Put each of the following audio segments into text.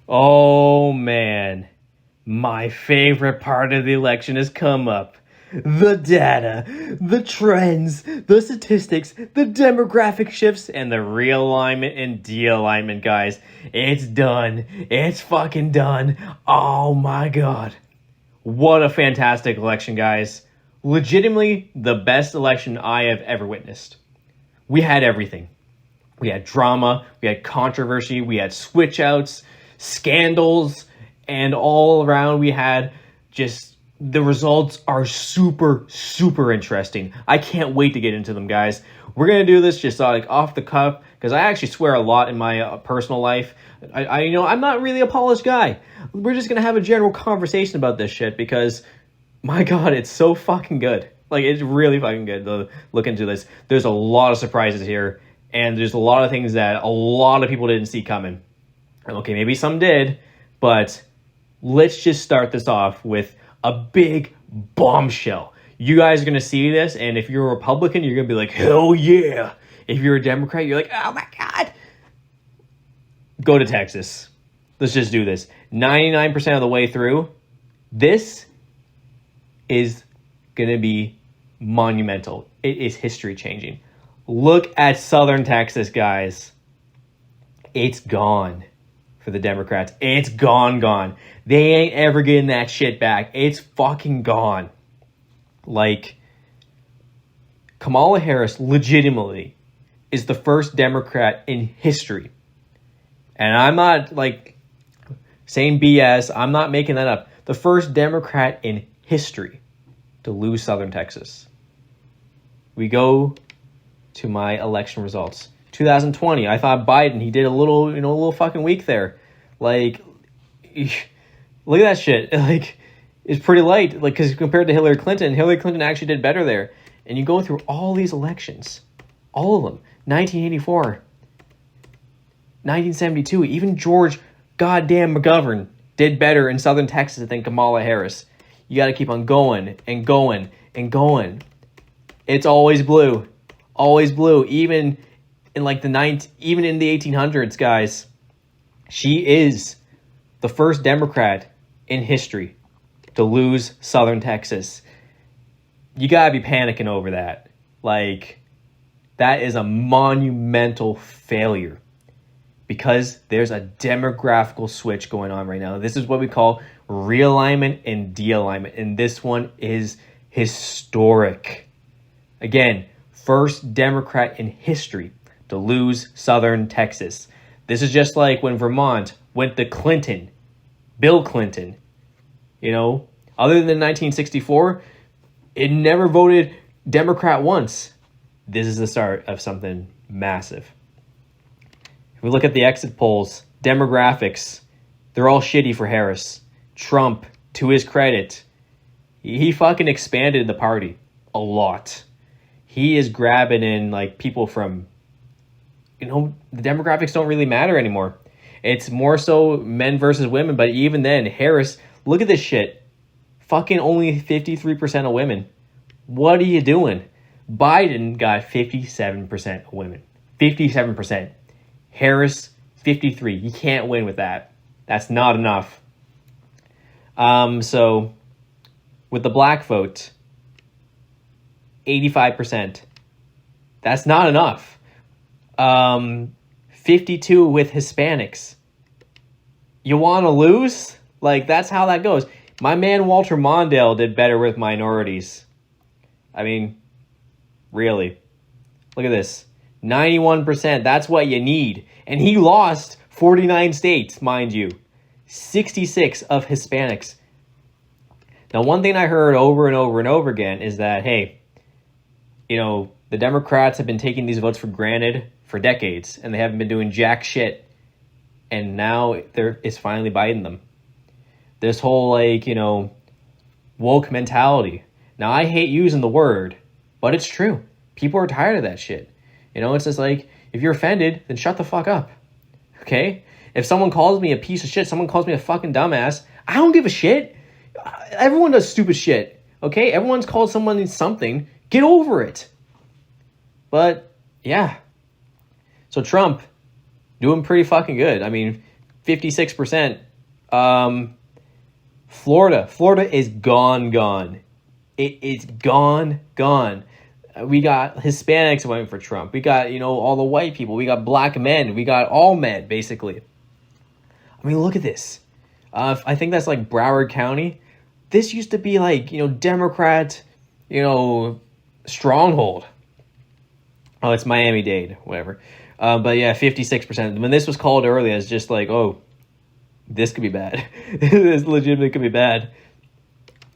Oh man, my favorite part of the election has come up. The data, the trends, the statistics, the demographic shifts, and the realignment and de-alignment, guys. It's done. It's fucking done. Oh my god. What a fantastic election, guys. Legitimately the best election I have ever witnessed. We had everything. We had drama, we had controversy, we had switch outs, scandals, and all around we had just the results are super, super interesting. I can't wait to get into them, guys. We're going to do this just like off the cuff because I actually swear a lot in my personal life. I'm not really a polished guy. We're just going to have a general conversation about this shit because, my God, it's so fucking good. Like, it's really fucking good to look into this. There's a lot of surprises here, and there's a lot of things that a lot of people didn't see coming. Okay, maybe some did, but let's just start this off with a big bombshell. You guys are going to see this, and if you're a Republican, you're going to be like, hell yeah. If you're a Democrat, you're like, oh my God. Go to Texas. Let's just do this. 99% of the way through, this is going to be monumental. It is history changing. Look at Southern Texas, guys. It's gone for the Democrats. It's gone. They ain't ever getting that shit back. It's fucking gone. Like, Kamala Harris legitimately is the first Democrat in history. And I'm not like saying BS. I'm not making that up. The first Democrat in history to lose Southern Texas. We go to my election results. 2020, I thought Biden, he did a little fucking weak there. Like, look at that shit. Like, it's pretty light. Like, because compared to Hillary Clinton actually did better there. And you go through all these elections, all of them, 1984, 1972, even George goddamn McGovern did better in Southern Texas than Kamala Harris. You got to keep on going and going and going. It's always blue. Always blue. Even in like even in the 1800s, guys. She is the first Democrat in history to lose Southern Texas. You got to be panicking over that. Like, that is a monumental failure because there's a demographical switch going on right now. This is what we call realignment and de-alignment, and this one is historic. Again, first Democrat in history to lose Southern Texas. This is just like when Vermont went to Clinton, Bill Clinton. You know, other than 1964, it never voted Democrat once. This is the start of something massive. If we look at the exit polls, demographics, they're all shitty for Harris. Trump, to his credit, he fucking expanded the party a lot. He is grabbing in like people from, the demographics don't really matter anymore. It's more so men versus women, but even then, Harris, look at this shit. Fucking only 53% of women. What are you doing? Biden got 57% of women. 57%. Harris, 53. You can't win with that. That's not enough. So, with the black vote, 85%. That's not enough. 52 with Hispanics. You want to lose? Like, that's how that goes. My man Walter Mondale did better with minorities. I mean, really. Look at this. 91%. That's what you need. And he lost 49 states, mind you. 66 of Hispanics. Now, one thing I heard over and over and over again is that, hey, the Democrats have been taking these votes for granted for decades, and they haven't been doing jack shit. And now it's finally biting them. This whole, woke mentality. Now, I hate using the word, but it's true. People are tired of that shit. It's just like, if you're offended, then shut the fuck up. Okay? If someone calls me a piece of shit, someone calls me a fucking dumbass, I don't give a shit. Everyone does stupid shit. Okay? Everyone's called someone something. Get over it. But, yeah. So Trump, doing pretty fucking good. I mean, 56%. Florida is gone. It's gone. We got Hispanics voting for Trump. We got, all the white people. We got black men. We got all men, basically. I mean, look at this. I think that's like Broward County. This used to be like, Democrat, stronghold. Oh, it's Miami-Dade, whatever. But yeah, 56%. When this was called earlier, it's just like, oh, this could be bad. This legitimately could be bad.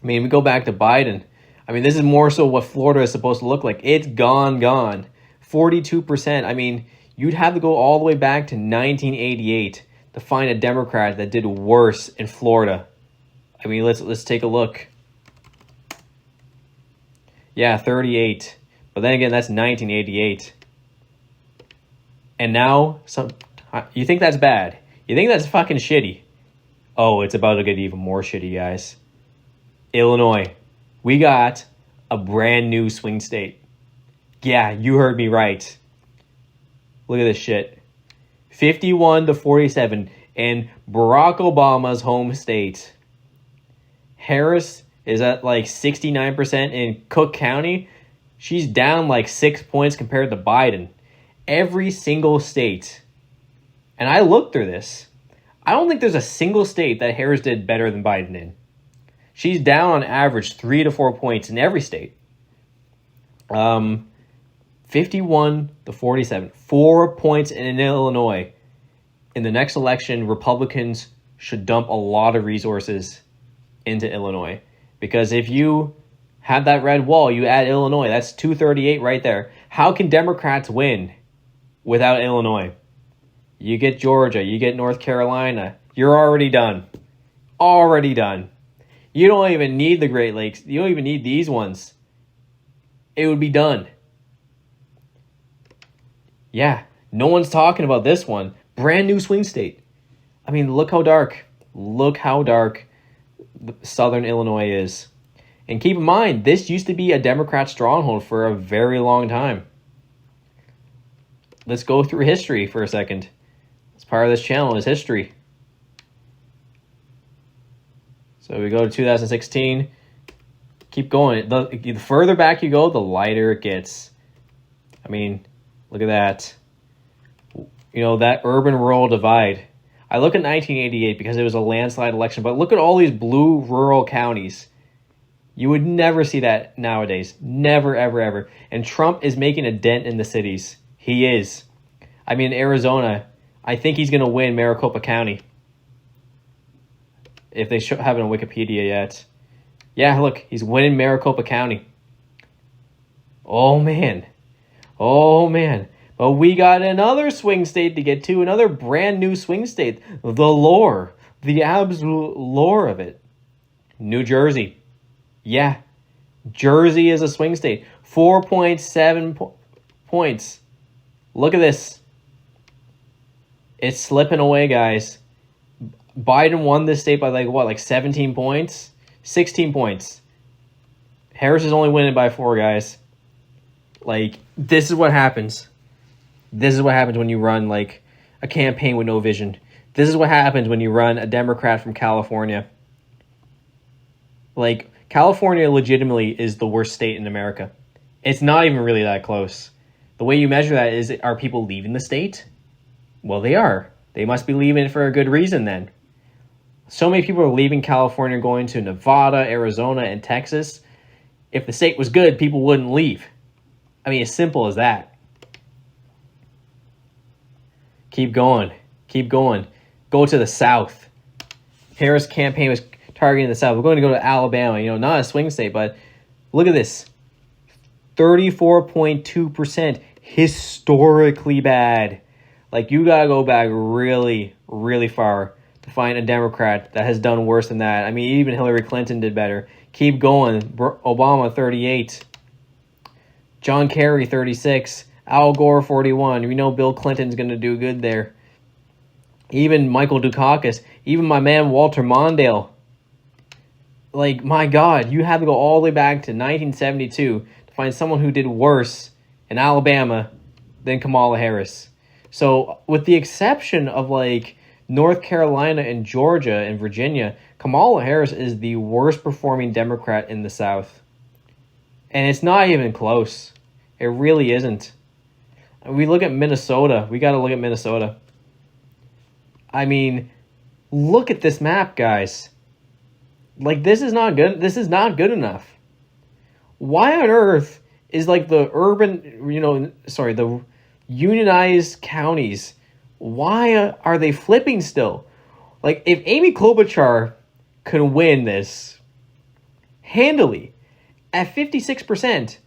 I mean, we go back to Biden. I mean, this is more so what Florida is supposed to look like. It's gone. 42%. I mean, you'd have to go all the way back to 1988 to find a Democrat that did worse in Florida. I mean, let's take a look. Yeah, 38. But then again, that's 1988. And now, you think that's bad? You think that's fucking shitty? Oh, it's about to get even more shitty, guys. Illinois. We got a brand new swing state. Yeah, you heard me right. Look at this shit. 51-47 in Barack Obama's home state. Harris is at like 69% in Cook County. She's down like 6 points compared to Biden. Every single state. And I looked through this. I don't think there's a single state that Harris did better than Biden in. She's down on average 3 to 4 points in every state. 51-47. 4 points in Illinois. In the next election, Republicans should dump a lot of resources into Illinois. Because if you have that red wall, you add Illinois. That's 238 right there. How can Democrats win without Illinois? You get Georgia. You get North Carolina. You're already done. Already done. You don't even need the Great Lakes. You don't even need these ones. It would be done. Yeah, no one's talking about this one. Brand new swing state. I mean, look how dark. Look how dark Southern Illinois is. And keep in mind, this used to be a Democrat stronghold for a very long time. Let's go through history for a second. As part of this channel is history. So we go to 2016. Keep going. The further back you go, the lighter it gets. I mean, look at that. That urban-rural divide. I look at 1988 because it was a landslide election, but look at all these blue rural counties. You would never see that nowadays. Never, ever, ever. And Trump is making a dent in the cities. He is. I mean, Arizona, I think he's going to win Maricopa County. If they haven't on Wikipedia yet. Yeah, look, he's winning Maricopa County. Oh, man. But we got another swing state to get to, another brand new swing state. The lore, the absolute lore of it. New Jersey. Yeah, Jersey is a swing state. 4.7 points. Look at this. It's slipping away, guys. Biden won this state by like 17 points? 16 points. Harris is only winning by 4, guys. This is what happens. This is what happens when you run, a campaign with no vision. This is what happens when you run a Democrat from California. California legitimately is the worst state in America. It's not even really that close. The way you measure that is, are people leaving the state? Well, they are. They must be leaving for a good reason then. So many people are leaving California, going to Nevada, Arizona, and Texas. If the state was good, people wouldn't leave. I mean, as simple as that. Keep going. Go to the South. Harris' campaign was targeting the South. We're going to go to Alabama, not a swing state, but look at this. 34.2%. Historically bad. You got to go back really, really far to find a Democrat that has done worse than that. I mean, even Hillary Clinton did better. Keep going. Obama, 38. John Kerry, 36. Al Gore, 41. We know Bill Clinton's going to do good there. Even Michael Dukakis. Even my man Walter Mondale. My God, you have to go all the way back to 1972 to find someone who did worse in Alabama than Kamala Harris. So, with the exception of, North Carolina and Georgia and Virginia, Kamala Harris is the worst performing Democrat in the South. And it's not even close. It really isn't. We look at Minnesota. We got to look at Minnesota. I mean, look at this map, guys. Like, this is not good. This is not good enough. Why on earth is like the the unionized counties, why are they flipping still? Like, if Amy Klobuchar can win this handily at 56%,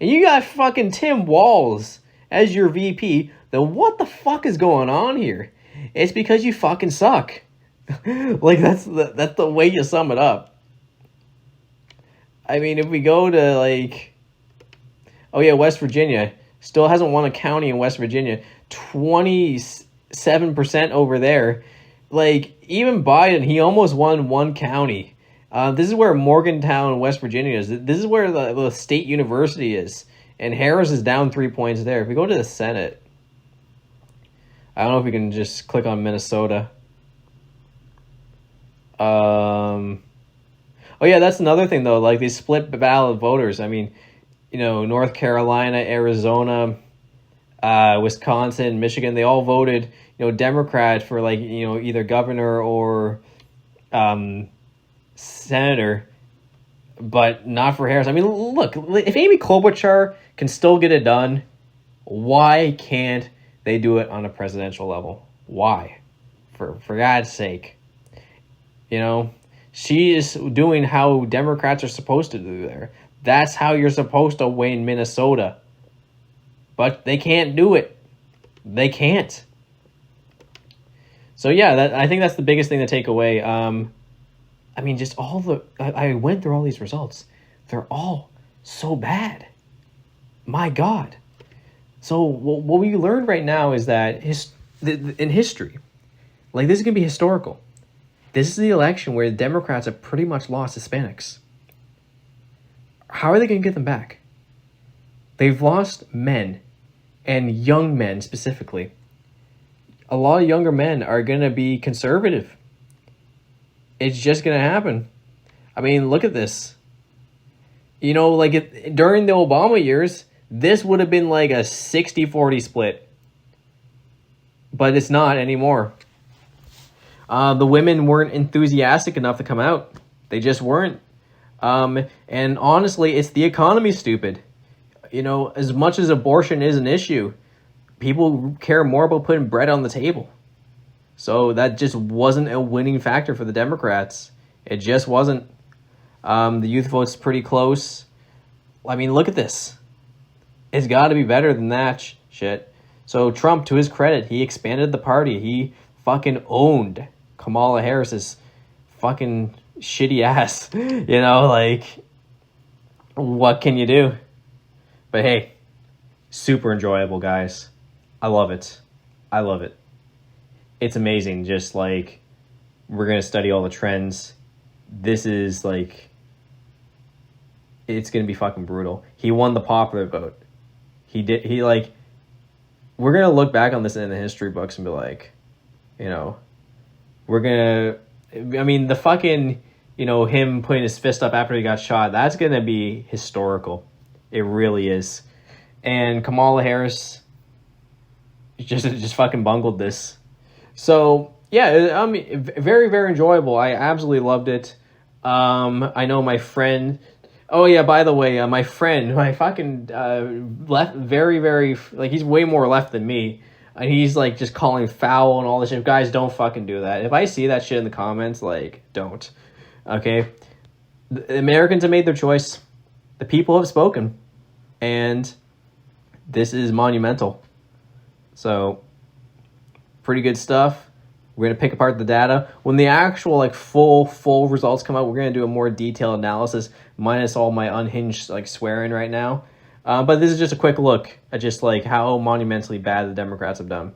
and you got fucking Tim Walz as your VP, then what the fuck is going on here? It's because you fucking suck. Like, that's the way you sum it up. I mean, if we go to, like, oh yeah, West Virginia still hasn't won a county in West Virginia. 27% over there. Like, even Biden, he almost won one county. This is where Morgantown, West Virginia is. This is where the state university is. And Harris is down 3 points there. If we go to the Senate, I don't know if we can just click on Minnesota. Oh yeah, that's another thing though. Like, they split ballot voters. I mean, North Carolina, Arizona, Wisconsin, Michigan, they all voted, Democrat for, like, either governor or senator, but not for Harris. I mean, look, if Amy Klobuchar can still get it done, why can't they do it on a presidential level? Why? For God's sake. She is doing how Democrats are supposed to do there. That's how you're supposed to win Minnesota. But they can't do it. They can't. So yeah, I think that's the biggest thing to take away. I mean, just I went through all these results. They're all so bad. My God. So what we learned right now is that in history, like, this is going to be historical. This is the election where the Democrats have pretty much lost Hispanics. How are they going to get them back? They've lost men, and young men specifically. A lot of younger men are going to be conservative. It's just going to happen. I mean, look at this. Like, during the Obama years, this would have been like a 60-40 split. But it's not anymore. The women weren't enthusiastic enough to come out. They just weren't. And honestly, it's the economy, stupid. As much as abortion is an issue, people care more about putting bread on the table. So that just wasn't a winning factor for the Democrats. It just wasn't. The youth vote's pretty close. I mean, look at this. It's got to be better than that shit. So Trump, to his credit, he expanded the party. He fucking owned Kamala Harris's fucking shitty ass. Like, what can you do? But hey, super enjoyable, guys. I love it. I love it. It's amazing. Just, like, we're going to study all the trends. This is, like, it's going to be fucking brutal. He won the popular vote. We're going to look back on this in the history books and be like, we're going to, I mean, the fucking, him putting his fist up after he got shot, that's going to be historical. It really is. And Kamala Harris just fucking bungled this. So, yeah, very, very enjoyable. I absolutely loved it. I know my friend... Oh, yeah, by the way, my friend, my fucking left, very, very... Like, he's way more left than me. And he's, like, just calling foul and all this shit. Guys, don't fucking do that. If I see that shit in the comments, like, don't. Okay? The Americans have made their choice. The people have spoken. And this is monumental. So, pretty good stuff. We're going to pick apart the data. When the actual, like, full results come out, we're going to do a more detailed analysis, minus all my unhinged, like, swearing right now. But this is just a quick look at just, like, how monumentally bad the Democrats have done.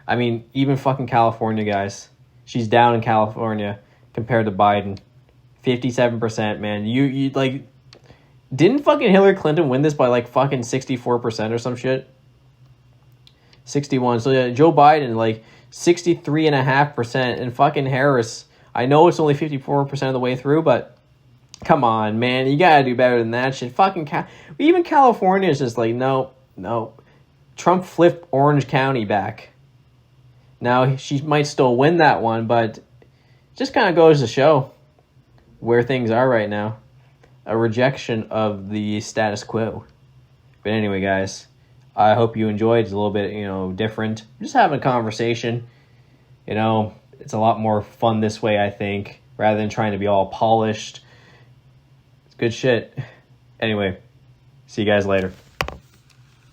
I mean, even fucking California, guys. She's down in California compared to Biden. 57%, man. You like, didn't fucking Hillary Clinton win this by, like, fucking 64% or some shit? 61. So, yeah, Joe Biden, like, 63.5%. And fucking Harris, I know it's only 54% of the way through, but come on, man. You gotta do better than that shit. Fucking even California is just like, no. Trump flipped Orange County back. Now, she might still win that one, but just kind of goes to show where things are right now. A rejection of the status quo. But anyway, guys, I hope you enjoyed. It's a little bit, different. Just having a conversation. It's a lot more fun this way, I think, rather than trying to be all polished. It's good shit. Anyway, see you guys later.